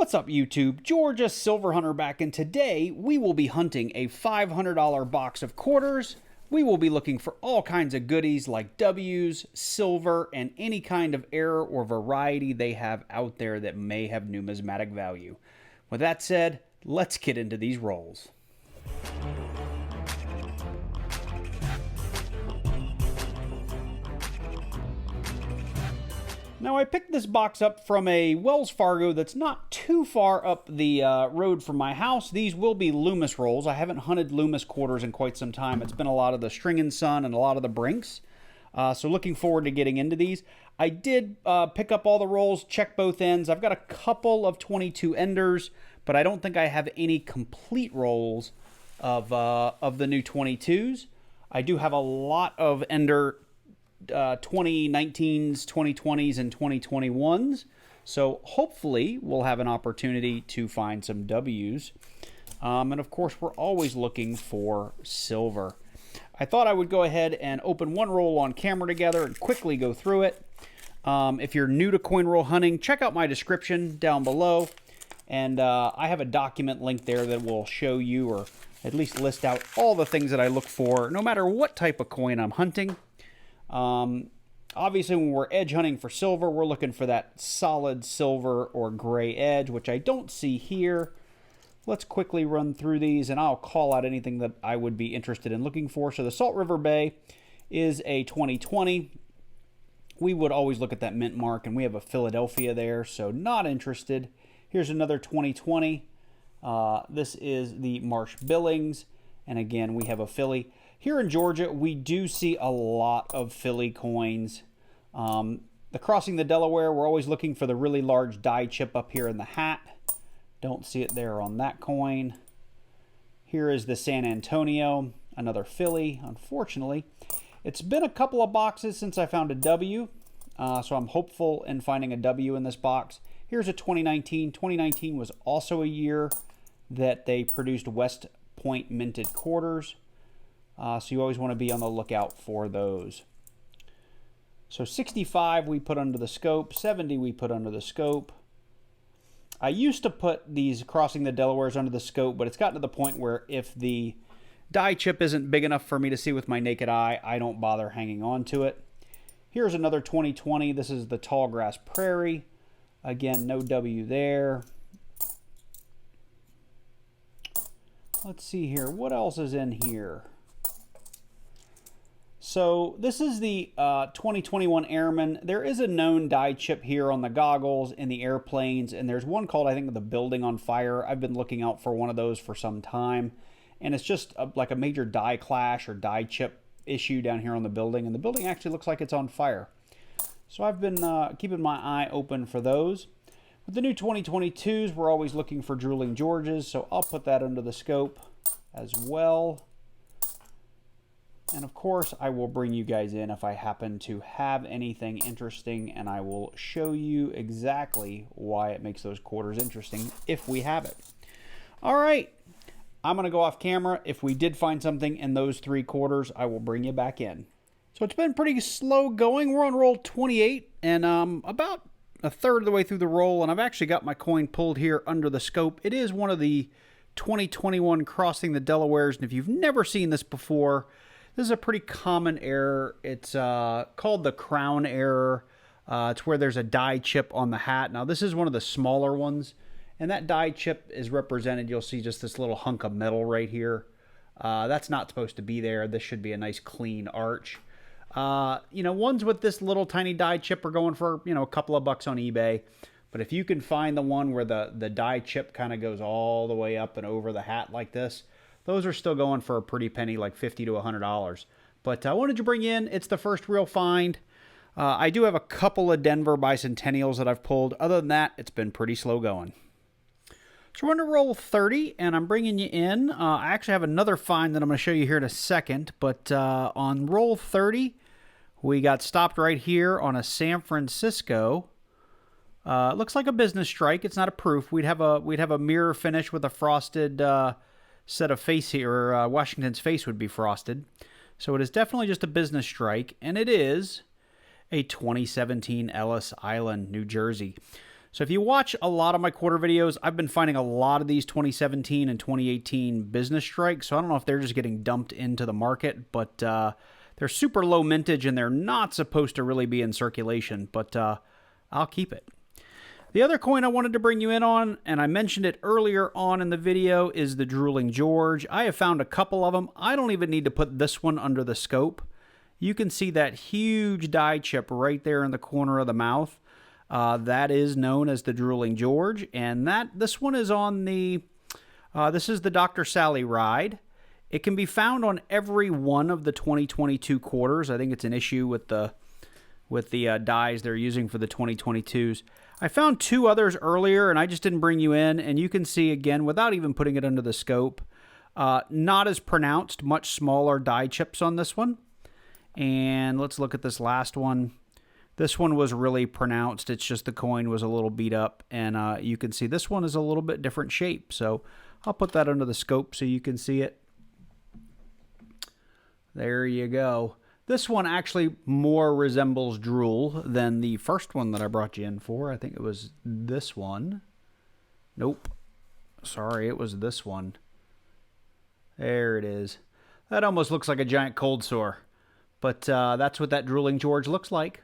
What's up, YouTube? Georgia Silver Hunter back, and today we will be hunting a $500 box of quarters. We will be looking for all kinds of goodies like W's, silver, and any kind of error or variety they have out there that may have numismatic value. With that said, let's get into these rolls. Now, I picked this box up from a Wells Fargo that's not too far up the road from my house. These will be Loomis rolls. I haven't hunted Loomis quarters in quite some time. It's been a lot of the String and Sun and a lot of the Brinks. So looking forward to getting into these. I did pick up all the rolls, check both ends. I've got a couple of 22 enders, but I don't think I have any complete rolls of the new 22s. I do have a lot of ender 2019s, 2020s, and 2021s. So hopefully we'll have an opportunity to find some W's. And of course, we're always looking for silver. I thought I would go ahead and open one roll on camera together and quickly go through it. If you're new to coin roll hunting, check out my description down below. And I have a document link there that will show you, or at least list out, all the things that I look for, no matter what type of coin I'm hunting. Obviously, when we're edge hunting for silver, we're looking for that solid silver or gray edge, which I don't see here. Let's quickly run through these, and I'll call out anything that I would be interested in looking for. So the Salt River Bay is a 2020. We would always look at that mint mark, and we have a Philadelphia there, so not interested. Here's another 2020. This is the Marsh Billings, and again, we have a Philly. Here in Georgia, we do see a lot of Philly coins. The Crossing the Delaware, we're always looking for the really large die chip up here in the hat. Don't see it there on that coin. Here is the San Antonio, another Philly, unfortunately. It's been a couple of boxes since I found a W, so I'm hopeful in finding a W in this box. Here's a 2019. 2019 was also a year that they produced West Point minted quarters. So you always want to be on the lookout for those. So 65 we put under the scope, 70 we put under the scope. I used to put these Crossing the Delawares under the scope, but it's gotten to the point where if the die chip isn't big enough for me to see with my naked eye, I don't bother hanging on to it. Here's another 2020. This is the Tallgrass Prairie. Again, no W there. Let's see here. What else is in here? So this is the 2021 Airman. There is a known die chip here on the goggles in the airplanes, and there's one called, I think, the Building on Fire. I've been looking out for one of those for some time, and it's just like a major die clash or die chip issue down here on the building, and the building actually looks like it's on fire. So I've been keeping my eye open for those. With the new 2022s, we're always looking for Drooling Georges, so I'll put that under the scope as well. And of course, I will bring you guys in if I happen to have anything interesting, and I will show you exactly why it makes those quarters interesting if we have it. All right, I'm going to go off camera. If we did find something in those three quarters, I will bring you back in. So it's been pretty slow going. We're on roll 28, and about a third of the way through the roll, and I've actually got my coin pulled here under the scope. It is one of the 2021 Crossing the Delawares, and if you've never seen this before, this is a pretty common error. It's called the crown error. It's where there's a die chip on the hat. Now, this is one of the smaller ones, and that die chip is represented. You'll see just this little hunk of metal right here. That's not supposed to be there. This should be a nice clean arch. You know, ones with this little tiny die chip are going for, you know, a couple of bucks on eBay. But if you can find the one where the die chip kind of goes all the way up and over the hat like this, those are still going for a pretty penny, like $50 to $100. But I wanted to bring in, it's the first real find. I do have a couple of Denver bicentennials that I've pulled. Other than that, it's been pretty slow going. So we're going to roll 30, and I'm bringing you in. I actually have another find that I'm going to show you here in a second. But on roll 30, we got stopped right here on a San Francisco. It looks like a business strike. It's not a proof. We'd have a mirror finish with a frosted set of face here, or Washington's face would be frosted. So it is definitely just a business strike, and it is a 2017 Ellis Island, New Jersey. So if you watch a lot of my quarter videos, I've been finding a lot of these 2017 and 2018 business strikes. So I don't know if they're just getting dumped into the market, but they're super low mintage and they're not supposed to really be in circulation, but I'll keep it. The other coin I wanted to bring you in on, and I mentioned it earlier on in the video, is the Drooling George. I have found a couple of them. I don't even need to put this one under the scope. You can see that huge die chip right there in the corner of the mouth. That is known as the Drooling George, and this one is on the, this is the Dr. Sally ride. It can be found on every one of the 2022 quarters. I think it's an issue with the dies they're using for the 2022s. I found two others earlier, and I just didn't bring you in, and you can see, again, without even putting it under the scope, not as pronounced, much smaller die chips on this one. And let's look at this last one. This one was really pronounced. It's just the coin was a little beat up, and you can see this one is a little bit different shape. So I'll put that under the scope so you can see it. There you go. This one actually more resembles drool than the first one that I brought you in for. I think it was this one. Nope. Sorry, it was this one. There it is. That almost looks like a giant cold sore. But that's what that Drooling George looks like.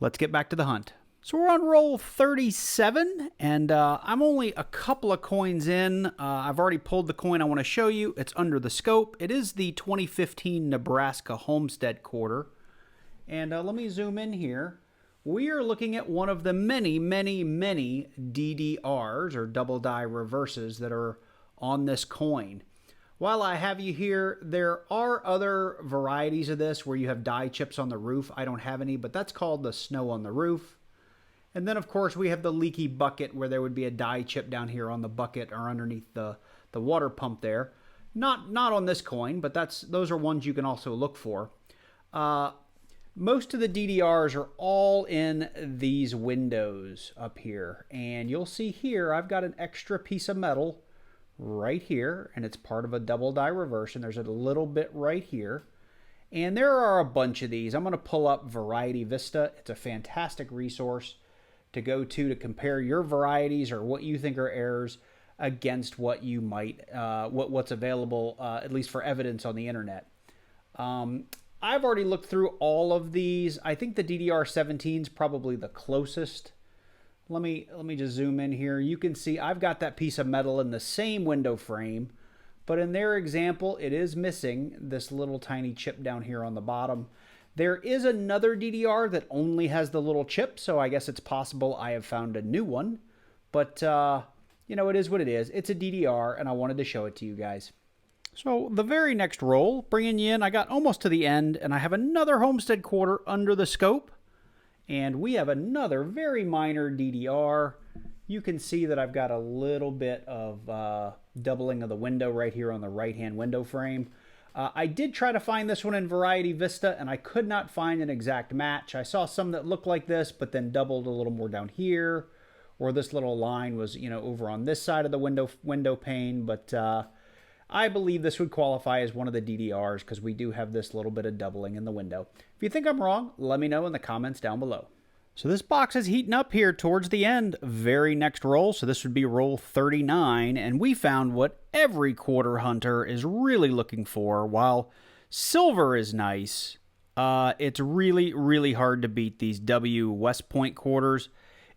Let's get back to the hunt. So we're on roll 37, and I'm only a couple of coins in. I've already pulled the coin I want to show you. It's under the scope. It is the 2015 Nebraska Homestead quarter. And let me zoom in here. We are looking at one of the many, many, many DDRs, or double die reverses, that are on this coin. While I have you here, there are other varieties of this where you have die chips on the roof. I don't have any, but that's called the snow on the roof. And then, of course, we have the leaky bucket where there would be a die chip down here on the bucket or underneath the water pump there. Not on this coin, but those are ones you can also look for. Most of the DDRs are all in these windows up here. And you'll see here, I've got an extra piece of metal right here, and it's part of a double die reverse, and there's a little bit right here. And there are a bunch of these. I'm going to pull up Variety Vista. It's a fantastic resource to go to compare your varieties or what you think are errors against what you might, what's available, at least for evidence on the internet. I've already looked through all of these. I think the DDR17 is probably the closest. Let me just zoom in here. You can see I've got that piece of metal in the same window frame, but in their example, it is missing this little tiny chip down here on the bottom. There is another DDR that only has the little chip, so I guess it's possible I have found a new one. But, you know, it is what it is. It's a DDR, and I wanted to show it to you guys. So the very next roll, bringing you in, I got almost to the end, and I have another Homestead quarter under the scope. And we have another very minor DDR. You can see that I've got a little bit of doubling of the window right here on the right-hand window frame. I did try to find this one in Variety Vista, and I could not find an exact match. I saw some that looked like this, but then doubled a little more down here, or this little line was, you know, over on this side of the window pane. But I believe this would qualify as one of the DDRs because we do have this little bit of doubling in the window. If you think I'm wrong, let me know in the comments down below. So this box is heating up here towards the end, very next roll. So this would be roll 39, and we found what every quarter hunter is really looking for. While silver is nice, it's really, really hard to beat these W West Point quarters.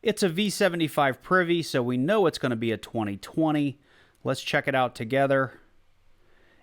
It's a V75 Privy, so we know it's going to be a 2020. Let's check it out together.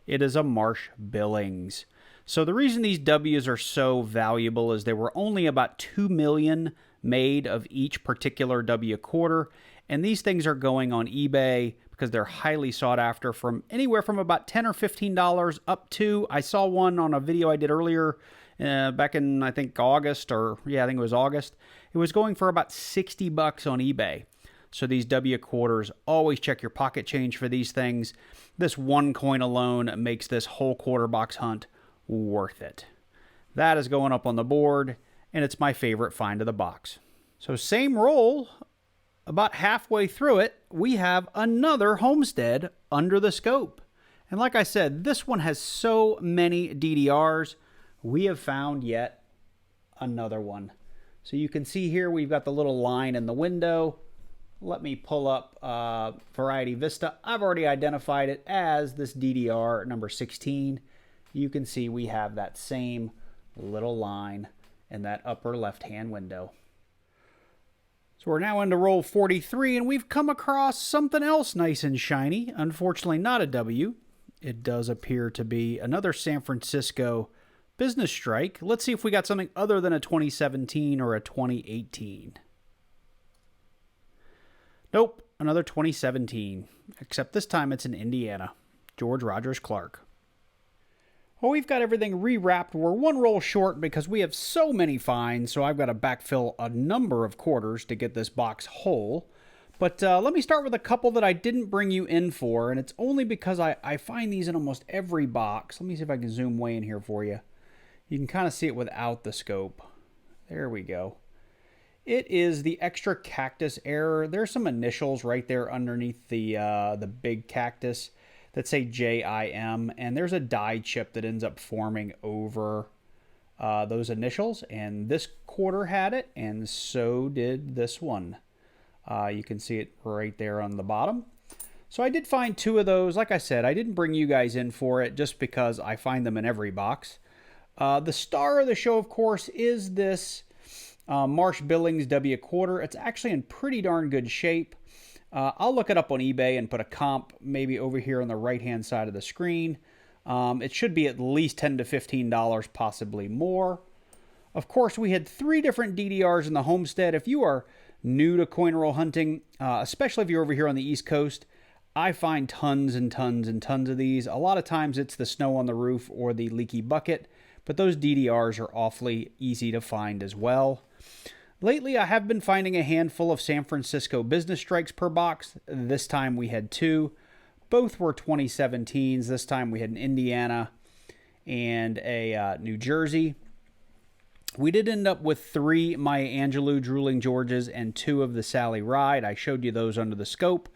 It is a Marsh Billings. So the reason these W's are so valuable is there were only about 2 million made of each particular W quarter, and these things are going on eBay because they're highly sought after, from anywhere from about $10 or $15 up to, I saw one on a video I did earlier back in, I think, August, or yeah, I think it was August. It was going for about 60 bucks on eBay. So these W quarters, always check your pocket change for these things. This one coin alone makes this whole quarter box hunt worth it. That is going up on the board, and it's my favorite find of the box. So same roll, about halfway through it, we have another Homestead under the scope. And like I said, this one has so many DDRs. We have found yet another one. So you can see here we've got the little line in the window. Let me pull up Variety Vista. I've already identified it as this DDR number 16. You can see we have that same little line in that upper left-hand window. So we're now into roll 43, and we've come across something else nice and shiny. Unfortunately, not a W. It does appear to be another San Francisco business strike. Let's see if we got something other than a 2017 or a 2018. Nope, another 2017, except this time it's in Indiana. George Rogers Clark. Well, we've got everything rewrapped. We're one roll short because we have so many finds, so I've got to backfill a number of quarters to get this box whole. But let me start with a couple that I didn't bring you in for, and it's only because I find these in almost every box. Let me see if I can zoom way in here for you. You can kind of see it without the scope. There we go. It is the extra cactus error. There's some initials right there underneath the big cactus that say JIM, and there's a die chip that ends up forming over those initials, and this quarter had it, and so did this one. You can see it right there on the bottom. So I did find two of those. Like I said, I didn't bring you guys in for it just because I find them in every box. The star of the show, of course, is this Marsh Billings W quarter. It's actually in pretty darn good shape. I'll look it up on eBay and put a comp maybe over here on the right-hand side of the screen. It should be at least $10 to $15, possibly more. Of course, we had 3 different DDRs in the Homestead. If you are new to coin roll hunting, especially if you're over here on the East Coast, I find tons and tons and tons of these. A lot of times it's the snow on the roof or the leaky bucket, but those DDRs are awfully easy to find as well. Lately, I have been finding a handful of San Francisco business strikes per box. This time we had 2. Both were 2017s. This time we had an Indiana and a New Jersey. We did end up with 3 Maya Angelou Drooling Georges and 2 of the Sally Ride. I showed you those under the scope.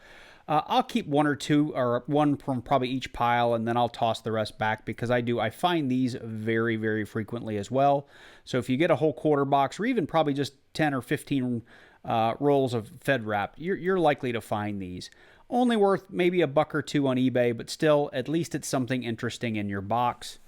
I'll keep 1 or 2, or 1 from probably each pile, and then I'll toss the rest back because I find these very, very frequently as well. So if you get a whole quarter box, or even probably just 10 or 15 rolls of Fed wrap, you're likely to find these. Only worth maybe $1 or $2 on eBay, but still, at least it's something interesting in your box.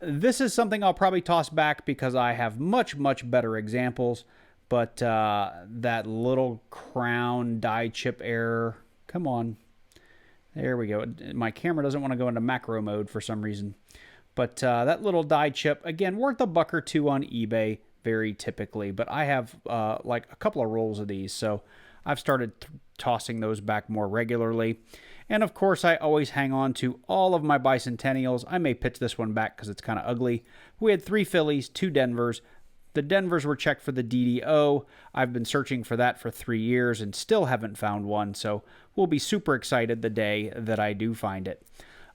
This is something I'll probably toss back because I have much, much better examples. But that little crown die chip error, come on. There we go. My camera doesn't want to go into macro mode for some reason. But that little die chip, again, worth $1 or $2 on eBay very typically. But I have like a couple of rolls of these, so I've started tossing those back more regularly. And of course, I always hang on to all of my bicentennials. I may pitch this one back because it's kind of ugly. We had 3 Phillies, 2 Denvers. The Denvers were checked for the DDO. I've been searching for that for 3 years and still haven't found one, so we'll be super excited the day that I do find it.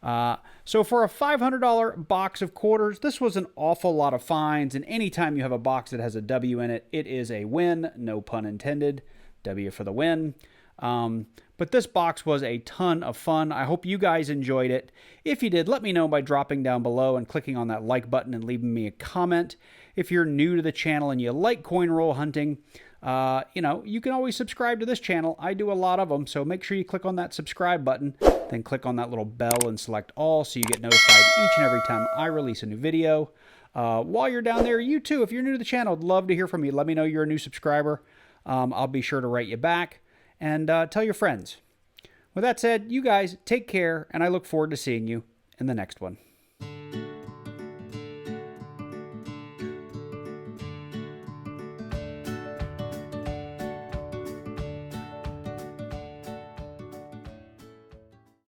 So for a $500 box of quarters, this was an awful lot of finds, and anytime you have a box that has a W in it, it is a win, no pun intended. W for the win. But this box was a ton of fun. I hope you guys enjoyed it. If you did, let me know by dropping down below and clicking on that like button and leaving me a comment. If you're new to the channel and you like coin roll hunting, you can always subscribe to this channel. I do a lot of them, so make sure you click on that subscribe button, then click on that little bell and select all so you get notified each and every time I release a new video. While you're down there, you too, if you're new to the channel, I'd love to hear from you. Let me know you're a new subscriber. I'll be sure to write you back. And tell your friends. With that said, you guys take care, and I look forward to seeing you in the next one.